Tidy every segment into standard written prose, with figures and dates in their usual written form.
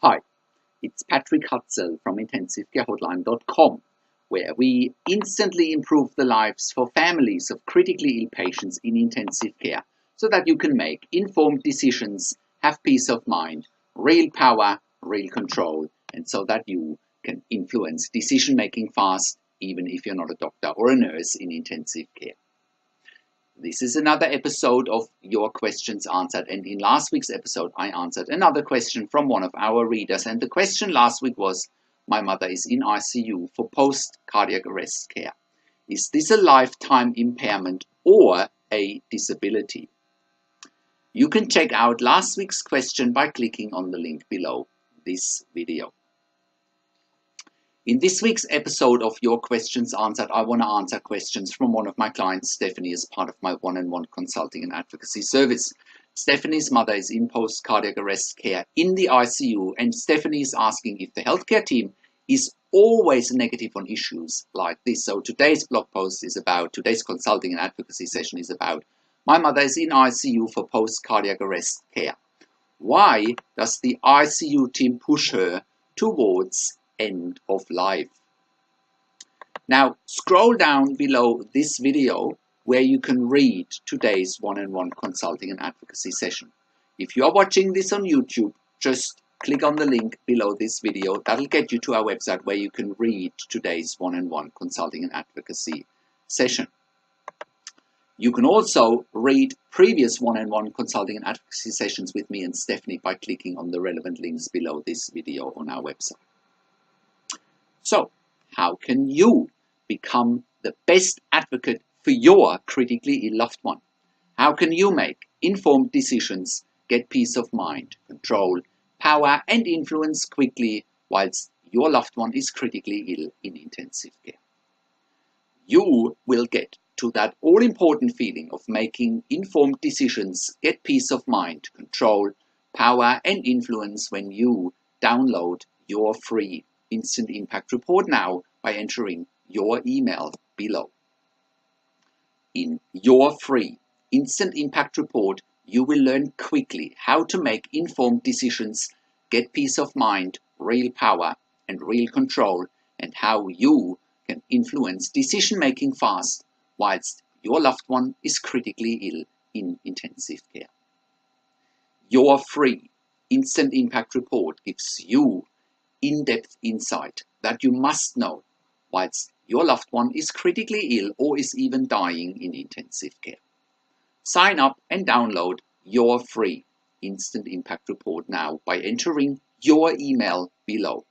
Hi, it's Patrick Hutzel from IntensiveCareHotline.com, where we instantly improve the lives for families of critically ill patients in intensive care so that you can make informed decisions, have peace of mind, real power, real control, and so that you can influence decision making fast, even if you're not a doctor or a nurse in intensive care. This is another episode of Your Questions Answered, and in last week's episode I answered another question from one of our readers, and the question last week was, my mother is in ICU for post-cardiac arrest care. Is this a lifetime impairment or a disability? You can check out last week's question by clicking on the link below this video. In this week's episode of Your Questions Answered, I want to answer questions from one of my clients, Stephanie, as part of my one-on-one consulting and advocacy service. Stephanie's mother is in post-cardiac arrest care in the ICU, and Stephanie is asking if the healthcare team is always negative on issues like this. So today's today's consulting and advocacy session is about, my mother is in ICU for post-cardiac arrest care. Why does the ICU team push her towards end of life? Now scroll down below this video where you can read today's one-on-one consulting and advocacy session. If you are watching this on YouTube, just click on the link below this video. That'll get you to our website where you can read today's one-on-one consulting and advocacy session. You can also read previous one-on-one consulting and advocacy sessions with me and Stephanie by clicking on the relevant links below this video on our website. So, how can you become the best advocate for your critically ill loved one? How can you make informed decisions, get peace of mind, control, power and influence quickly whilst your loved one is critically ill in intensive care? You will get to that all-important feeling of making informed decisions, get peace of mind, control, power and influence when you download your free Instant Impact Report now by entering your email below. In your free Instant Impact Report, you will learn quickly how to make informed decisions, get peace of mind, real power and real control, and how you can influence decision making fast whilst your loved one is critically ill in intensive care. Your free Instant Impact Report gives you in-depth insight that you must know whilst your loved one is critically ill or is even dying in intensive care. Sign up and download your free Instant Impact Report now by entering your email below.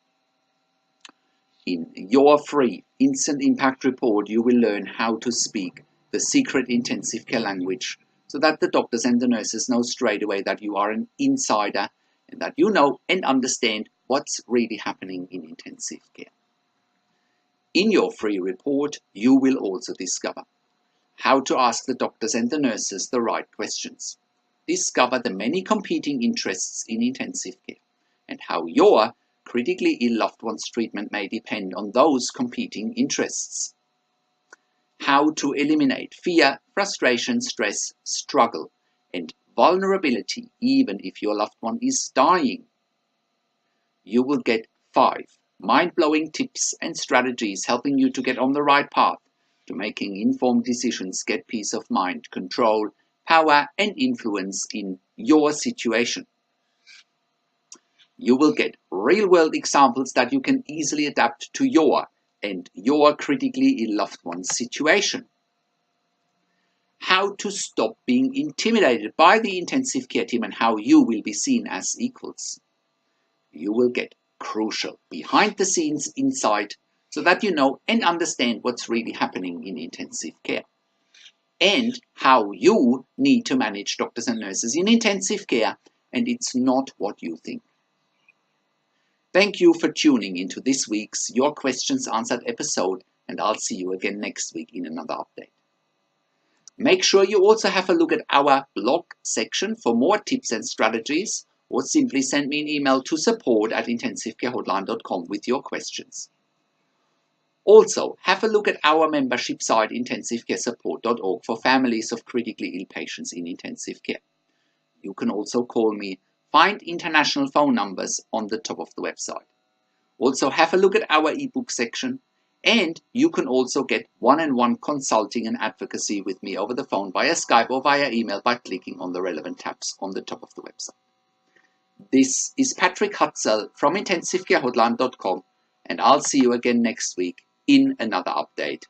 In your free Instant Impact Report, you will learn how to speak the secret intensive care language so that the doctors and the nurses know straight away that you are an insider and that you know and understand what's really happening in intensive care. In your free report, you will also discover how to ask the doctors and the nurses the right questions, discover the many competing interests in intensive care, and how your critically ill loved one's treatment may depend on those competing interests, how to eliminate fear, frustration, stress, struggle, and vulnerability even if your loved one is dying. You will get 5 mind-blowing tips and strategies helping you to get on the right path to making informed decisions, get peace of mind, control, power and influence in your situation. You will get real-world examples that you can easily adapt to your critically ill loved one's situation. How to stop being intimidated by the intensive care team and how you will be seen as equals. You will get crucial behind-the-scenes insight so that you know and understand what's really happening in intensive care and how you need to manage doctors and nurses in intensive care, and it's not what you think. Thank you for tuning into this week's Your Questions Answered episode, and I'll see you again next week in another update. Make sure you also have a look at our blog section for more tips and strategies, or simply send me an email to support@intensivecarehotline.com with your questions. Also, have a look at our membership site intensivecaresupport.org for families of critically ill patients in intensive care. You can also call me Find international phone numbers on the top of the website. Also have a look at our ebook section, and you can also get one-on-one consulting and advocacy with me over the phone via Skype or via email by clicking on the relevant tabs on the top of the website. This is Patrick Hutzel from IntensiveCareHotline.com, and I'll see you again next week in another update